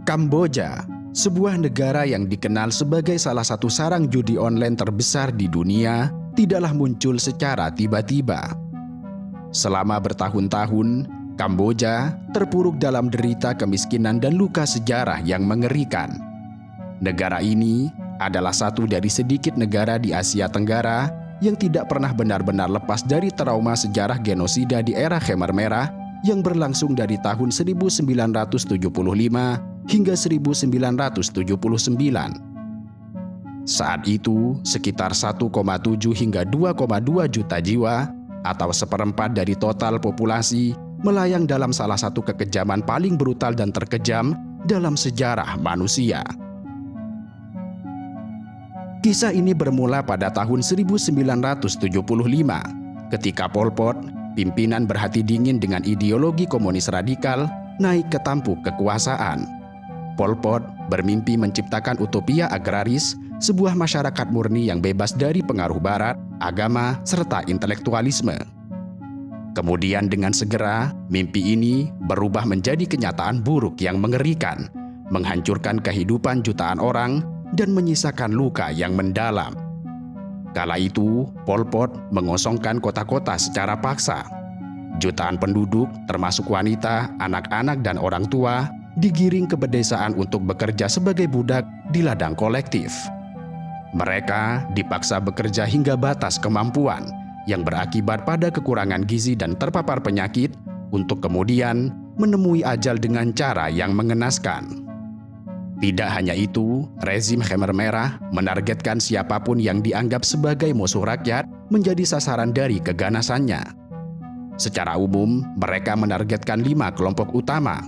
Kamboja, sebuah negara yang dikenal sebagai salah satu sarang judi online terbesar di dunia, tidaklah muncul secara tiba-tiba. Selama bertahun-tahun, Kamboja terpuruk dalam derita kemiskinan dan luka sejarah yang mengerikan. Negara ini adalah satu dari sedikit negara di Asia Tenggara yang tidak pernah benar-benar lepas dari trauma sejarah genosida di era Khmer Merah yang berlangsung dari tahun 1975 hingga 1979. Saat itu, sekitar 1,7 hingga 2,2 juta jiwa atau seperempat dari total populasi melayang dalam salah satu kekejaman paling brutal dan terkejam dalam sejarah manusia. Kisah ini bermula pada tahun 1975 ketika Pol Pot, pimpinan berhati dingin dengan ideologi komunis radikal, naik ke tampuk kekuasaan. Pol Pot bermimpi menciptakan utopia agraris, sebuah masyarakat murni yang bebas dari pengaruh barat, agama, serta intelektualisme. Kemudian dengan segera, mimpi ini berubah menjadi kenyataan buruk yang mengerikan, menghancurkan kehidupan jutaan orang, dan menyisakan luka yang mendalam. Kala itu, Pol Pot mengosongkan kota-kota secara paksa. Jutaan penduduk, termasuk wanita, anak-anak, dan orang tua, digiring ke pedesaan untuk bekerja sebagai budak di ladang kolektif. Mereka dipaksa bekerja hingga batas kemampuan, yang berakibat pada kekurangan gizi dan terpapar penyakit, untuk kemudian menemui ajal dengan cara yang mengenaskan. Tidak hanya itu, rezim Khmer Merah menargetkan siapapun yang dianggap sebagai musuh rakyat menjadi sasaran dari keganasannya. Secara umum, mereka menargetkan 5 kelompok utama.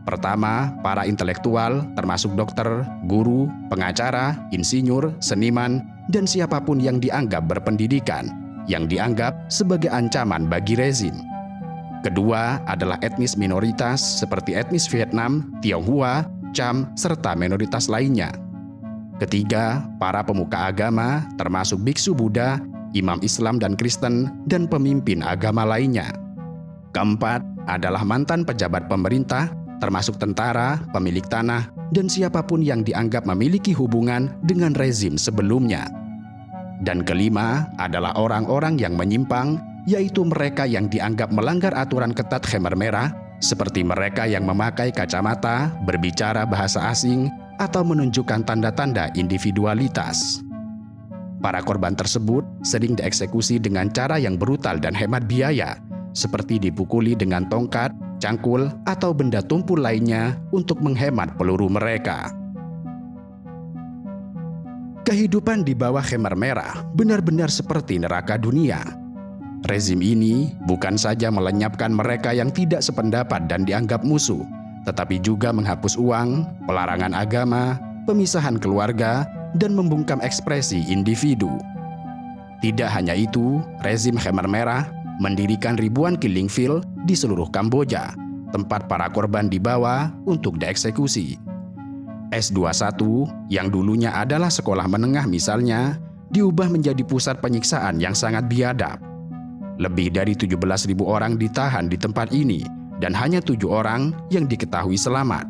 Pertama, para intelektual termasuk dokter, guru, pengacara, insinyur, seniman, dan siapapun yang dianggap berpendidikan, yang dianggap sebagai ancaman bagi rezim. Kedua adalah etnis minoritas seperti etnis Vietnam, Tionghoa, Cham, serta minoritas lainnya. Ketiga, para pemuka agama termasuk biksu Buddha, imam Islam dan Kristen, dan pemimpin agama lainnya. Keempat adalah mantan pejabat pemerintah termasuk tentara, pemilik tanah, dan siapapun yang dianggap memiliki hubungan dengan rezim sebelumnya. Dan kelima adalah orang-orang yang menyimpang, yaitu mereka yang dianggap melanggar aturan ketat Khmer Merah, seperti mereka yang memakai kacamata, berbicara bahasa asing, atau menunjukkan tanda-tanda individualitas. Para korban tersebut sering dieksekusi dengan cara yang brutal dan hemat biaya, seperti dipukuli dengan tongkat, cangkul, atau benda tumpul lainnya untuk menghemat peluru mereka. Kehidupan di bawah Khmer Merah benar-benar seperti neraka dunia. Rezim ini bukan saja melenyapkan mereka yang tidak sependapat dan dianggap musuh, tetapi juga menghapus uang, pelarangan agama, pemisahan keluarga, dan membungkam ekspresi individu. Tidak hanya itu, rezim Khmer Merah mendirikan ribuan killing field di seluruh Kamboja, tempat para korban dibawa untuk dieksekusi. S21 yang dulunya adalah sekolah menengah misalnya, diubah menjadi pusat penyiksaan yang sangat biadab. Lebih dari 17.000 orang ditahan di tempat ini dan hanya 7 orang yang diketahui selamat.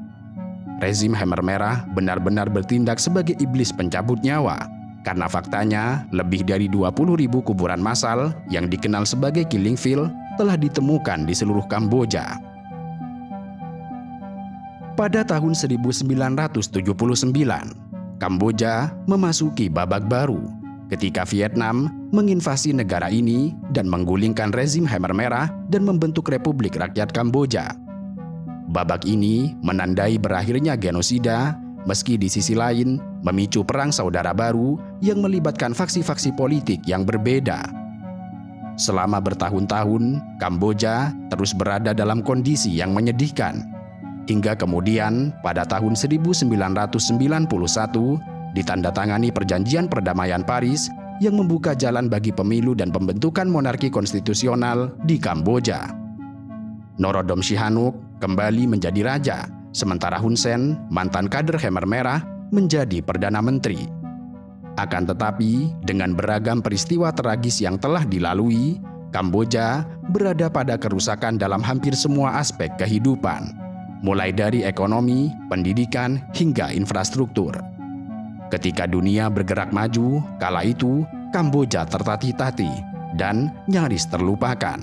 Rezim Khmer Merah benar-benar bertindak sebagai iblis pencabut nyawa, karena faktanya lebih dari 20.000 kuburan massal yang dikenal sebagai killing field telah ditemukan di seluruh Kamboja. Pada tahun 1979, Kamboja memasuki babak baru ketika Vietnam menginvasi negara ini dan menggulingkan rezim Khmer Merah dan membentuk Republik Rakyat Kamboja. Babak ini menandai berakhirnya genosida, meski di sisi lain memicu perang saudara baru yang melibatkan faksi-faksi politik yang berbeda. Selama bertahun-tahun, Kamboja terus berada dalam kondisi yang menyedihkan. Hingga kemudian pada tahun 1991 ditandatangani Perjanjian Perdamaian Paris yang membuka jalan bagi pemilu dan pembentukan monarki konstitusional di Kamboja. Norodom Sihanouk kembali menjadi raja, sementara Hun Sen, mantan kader Khmer Merah, menjadi Perdana Menteri. Akan tetapi, dengan beragam peristiwa tragis yang telah dilalui, Kamboja berada pada kerusakan dalam hampir semua aspek kehidupan, mulai dari ekonomi, pendidikan, hingga infrastruktur. Ketika dunia bergerak maju, kala itu Kamboja tertatih-tatih dan nyaris terlupakan.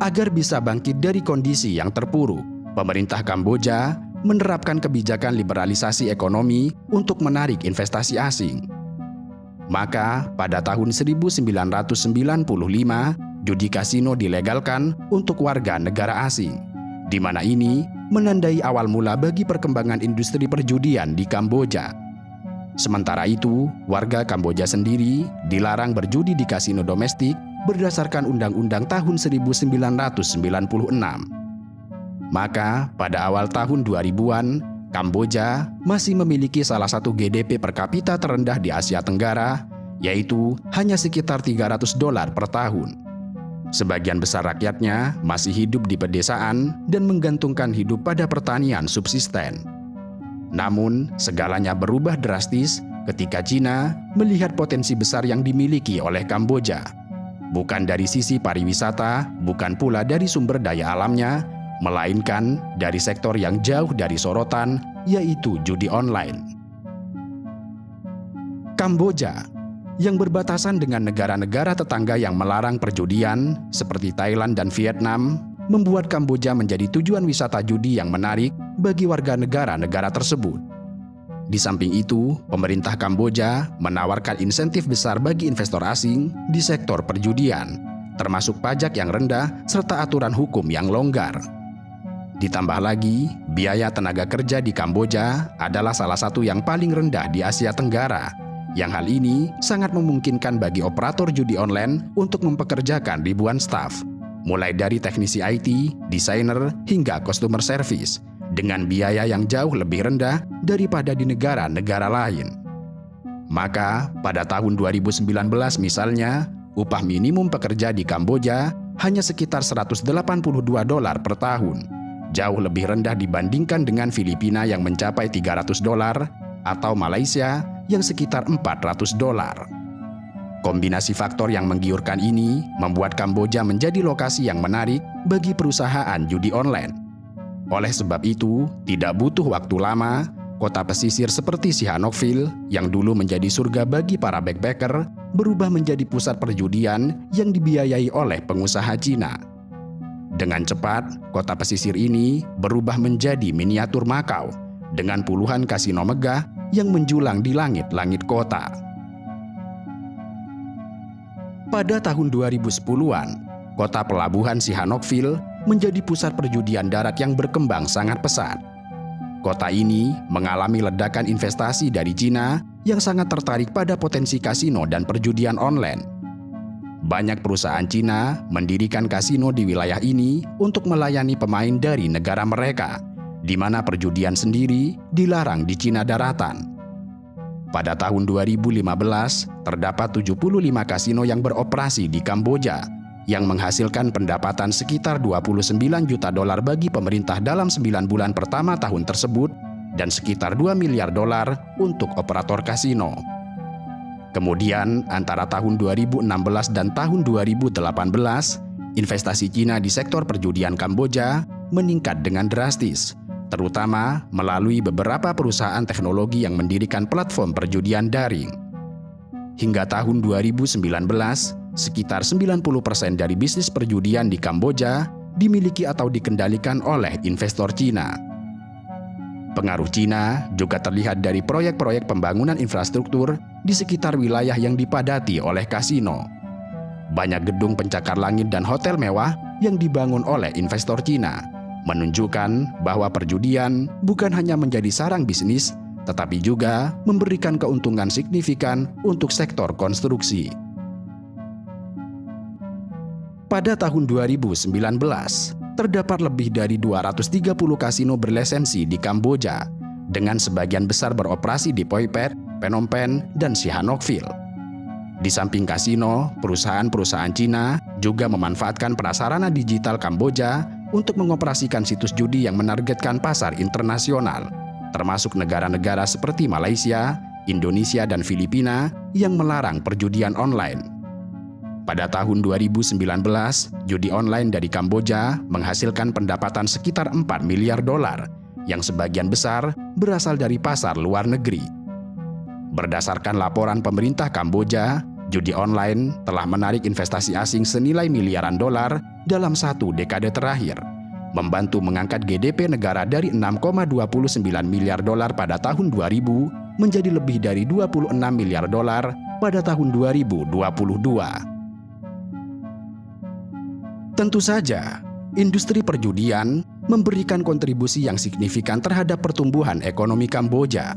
Agar bisa bangkit dari kondisi yang terpuruk, pemerintah Kamboja menerapkan kebijakan liberalisasi ekonomi untuk menarik investasi asing. Maka, pada tahun 1995, judi kasino dilegalkan untuk warga negara asing, di mana ini menandai awal mula bagi perkembangan industri perjudian di Kamboja. Sementara itu, warga Kamboja sendiri dilarang berjudi di kasino domestik berdasarkan Undang-Undang tahun 1996. Maka, pada awal tahun 2000-an, Kamboja masih memiliki salah satu GDP per kapita terendah di Asia Tenggara, yaitu hanya sekitar $300 per tahun. Sebagian besar rakyatnya masih hidup di pedesaan dan menggantungkan hidup pada pertanian subsisten. Namun, segalanya berubah drastis ketika Cina melihat potensi besar yang dimiliki oleh Kamboja. Bukan dari sisi pariwisata, bukan pula dari sumber daya alamnya, melainkan dari sektor yang jauh dari sorotan, yaitu judi online. Kamboja, yang berbatasan dengan negara-negara tetangga yang melarang perjudian, seperti Thailand dan Vietnam, membuat Kamboja menjadi tujuan wisata judi yang menarik bagi warga negara-negara tersebut. Di samping itu, pemerintah Kamboja menawarkan insentif besar bagi investor asing di sektor perjudian, termasuk pajak yang rendah serta aturan hukum yang longgar. Ditambah lagi, biaya tenaga kerja di Kamboja adalah salah satu yang paling rendah di Asia Tenggara, yang hal ini sangat memungkinkan bagi operator judi online untuk mempekerjakan ribuan staf, mulai dari teknisi IT, desainer, hingga customer service, dengan biaya yang jauh lebih rendah daripada di negara-negara lain. Maka, pada tahun 2019 misalnya, upah minimum pekerja di Kamboja hanya sekitar $182 per tahun, jauh lebih rendah dibandingkan dengan Filipina yang mencapai $300 atau Malaysia yang sekitar $400. Kombinasi faktor yang menggiurkan ini membuat Kamboja menjadi lokasi yang menarik bagi perusahaan judi online. Oleh sebab itu, tidak butuh waktu lama, kota pesisir seperti Sihanoukville yang dulu menjadi surga bagi para backpacker berubah menjadi pusat perjudian yang dibiayai oleh pengusaha Cina. Dengan cepat, kota pesisir ini berubah menjadi miniatur Makau dengan puluhan kasino megah yang menjulang di langit-langit kota. Pada tahun 2010-an, kota pelabuhan Sihanoukville menjadi pusat perjudian darat yang berkembang sangat pesat. Kota ini mengalami ledakan investasi dari Cina yang sangat tertarik pada potensi kasino dan perjudian online. Banyak perusahaan Cina mendirikan kasino di wilayah ini untuk melayani pemain dari negara mereka, di mana perjudian sendiri dilarang di Cina daratan. Pada tahun 2015, terdapat 75 kasino yang beroperasi di Kamboja, yang menghasilkan pendapatan sekitar $29 juta bagi pemerintah dalam 9 bulan pertama tahun tersebut, dan sekitar $2 miliar untuk operator kasino. Kemudian, antara tahun 2016 dan tahun 2018, investasi Cina di sektor perjudian Kamboja meningkat dengan drastis, terutama melalui beberapa perusahaan teknologi yang mendirikan platform perjudian daring. Hingga tahun 2019, sekitar 90% dari bisnis perjudian di Kamboja dimiliki atau dikendalikan oleh investor Cina. Pengaruh Cina juga terlihat dari proyek-proyek pembangunan infrastruktur di sekitar wilayah yang dipadati oleh kasino. Banyak gedung pencakar langit dan hotel mewah yang dibangun oleh investor Cina, menunjukkan bahwa perjudian bukan hanya menjadi sarang bisnis, tetapi juga memberikan keuntungan signifikan untuk sektor konstruksi. Pada tahun 2019, terdapat lebih dari 230 kasino berlisensi di Kamboja, dengan sebagian besar beroperasi di Phoi Phet, Phnom Penh, dan Sihanoukville. Di samping kasino, perusahaan-perusahaan Cina juga memanfaatkan prasarana digital Kamboja untuk mengoperasikan situs judi yang menargetkan pasar internasional, termasuk negara-negara seperti Malaysia, Indonesia, dan Filipina yang melarang perjudian online. Pada tahun 2019, judi online dari Kamboja menghasilkan pendapatan sekitar 4 miliar dolar, yang sebagian besar berasal dari pasar luar negeri. Berdasarkan laporan pemerintah Kamboja, judi online telah menarik investasi asing senilai miliaran dolar dalam 1 dekade terakhir, membantu mengangkat GDP negara dari 6,29 miliar dolar pada tahun 2000 menjadi lebih dari 26 miliar dolar pada tahun 2022. Tentu saja, industri perjudian memberikan kontribusi yang signifikan terhadap pertumbuhan ekonomi Kamboja.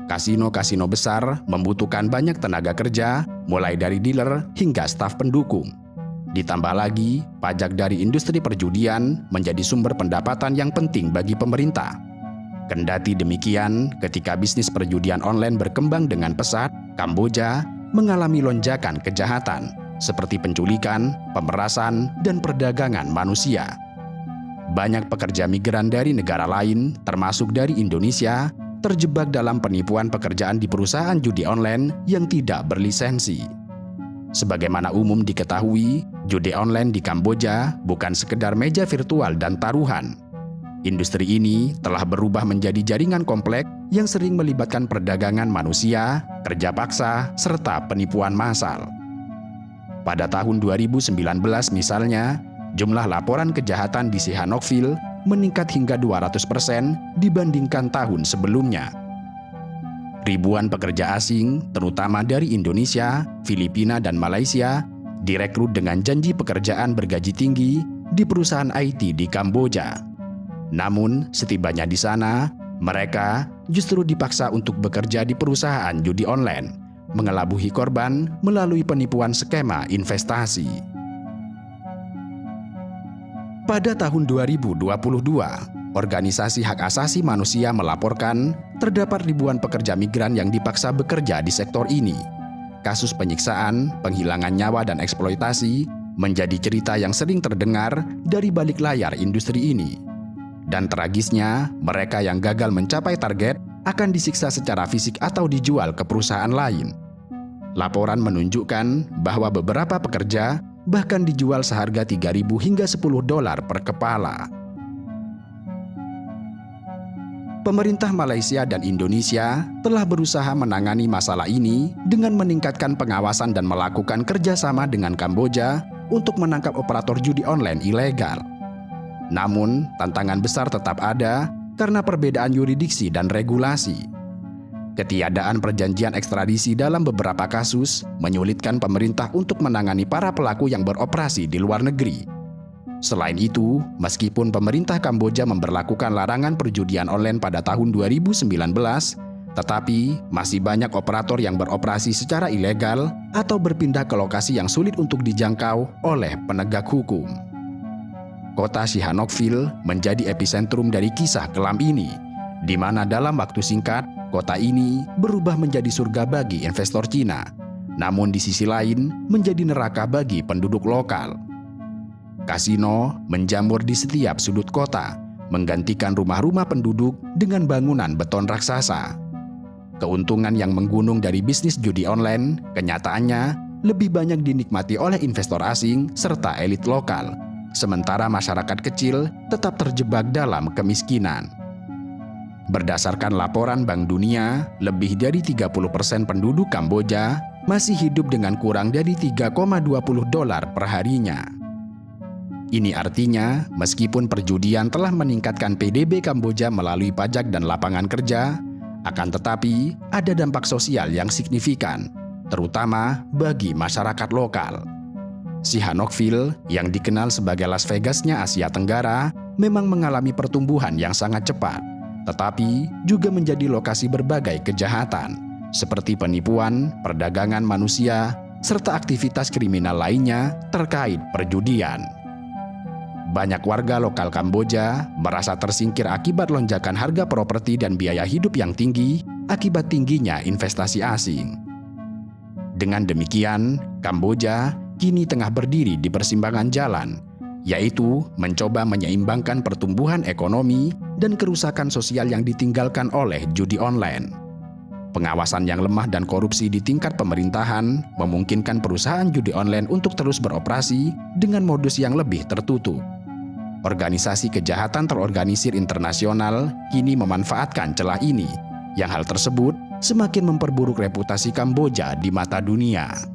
Kasino-kasino besar membutuhkan banyak tenaga kerja, mulai dari dealer hingga staf pendukung. Ditambah lagi, pajak dari industri perjudian menjadi sumber pendapatan yang penting bagi pemerintah. Kendati demikian, ketika bisnis perjudian online berkembang dengan pesat, Kamboja mengalami lonjakan kejahatan, seperti penculikan, pemerasan, dan perdagangan manusia. Banyak pekerja migran dari negara lain, termasuk dari Indonesia, terjebak dalam penipuan pekerjaan di perusahaan judi online yang tidak berlisensi. Sebagaimana umum diketahui, judi online di Kamboja bukan sekedar meja virtual dan taruhan. Industri ini telah berubah menjadi jaringan kompleks yang sering melibatkan perdagangan manusia, kerja paksa, serta penipuan massal. Pada tahun 2019 misalnya, jumlah laporan kejahatan di Sihanoukville meningkat hingga 200% dibandingkan tahun sebelumnya. Ribuan pekerja asing, terutama dari Indonesia, Filipina, dan Malaysia, direkrut dengan janji pekerjaan bergaji tinggi di perusahaan IT di Kamboja. Namun, setibanya di sana, mereka justru dipaksa untuk bekerja di perusahaan judi online, mengelabuhi korban melalui penipuan skema investasi. Pada tahun 2022, organisasi hak asasi manusia melaporkan terdapat ribuan pekerja migran yang dipaksa bekerja di sektor ini. Kasus penyiksaan, penghilangan nyawa, dan eksploitasi menjadi cerita yang sering terdengar dari balik layar industri ini. Dan tragisnya, mereka yang gagal mencapai target akan disiksa secara fisik atau dijual ke perusahaan lain. Laporan menunjukkan bahwa beberapa pekerja bahkan dijual seharga 3.000 hingga 10 dolar per kepala. Pemerintah Malaysia dan Indonesia telah berusaha menangani masalah ini dengan meningkatkan pengawasan dan melakukan kerjasama dengan Kamboja untuk menangkap operator judi online ilegal. Namun, tantangan besar tetap ada karena perbedaan yurisdiksi dan regulasi. Ketiadaan perjanjian ekstradisi dalam beberapa kasus menyulitkan pemerintah untuk menangani para pelaku yang beroperasi di luar negeri. Selain itu, meskipun pemerintah Kamboja memberlakukan larangan perjudian online pada tahun 2019, tetapi masih banyak operator yang beroperasi secara ilegal atau berpindah ke lokasi yang sulit untuk dijangkau oleh penegak hukum. Kota Sihanoukville menjadi epicentrum dari kisah kelam ini, di mana dalam waktu singkat, kota ini berubah menjadi surga bagi investor Cina, namun di sisi lain menjadi neraka bagi penduduk lokal. Kasino menjamur di setiap sudut kota, menggantikan rumah-rumah penduduk dengan bangunan beton raksasa. Keuntungan yang menggunung dari bisnis judi online, kenyataannya lebih banyak dinikmati oleh investor asing serta elit lokal, sementara masyarakat kecil tetap terjebak dalam kemiskinan. Berdasarkan laporan Bank Dunia, lebih dari 30% penduduk Kamboja masih hidup dengan kurang dari 3,20 dolar per harinya. Ini artinya, meskipun perjudian telah meningkatkan PDB Kamboja melalui pajak dan lapangan kerja, akan tetapi ada dampak sosial yang signifikan, terutama bagi masyarakat lokal. Sihanoukville, yang dikenal sebagai Las Vegasnya Asia Tenggara, memang mengalami pertumbuhan yang sangat cepat, tetapi juga menjadi lokasi berbagai kejahatan, seperti penipuan, perdagangan manusia, serta aktivitas kriminal lainnya terkait perjudian. Banyak warga lokal Kamboja merasa tersingkir akibat lonjakan harga properti dan biaya hidup yang tinggi akibat tingginya investasi asing. Dengan demikian, Kamboja kini tengah berdiri di persimpangan jalan, yaitu mencoba menyeimbangkan pertumbuhan ekonomi dan kerusakan sosial yang ditinggalkan oleh judi online. Pengawasan yang lemah dan korupsi di tingkat pemerintahan memungkinkan perusahaan judi online untuk terus beroperasi dengan modus yang lebih tertutup. Organisasi kejahatan terorganisir internasional kini memanfaatkan celah ini, yang hal tersebut semakin memperburuk reputasi Kamboja di mata dunia.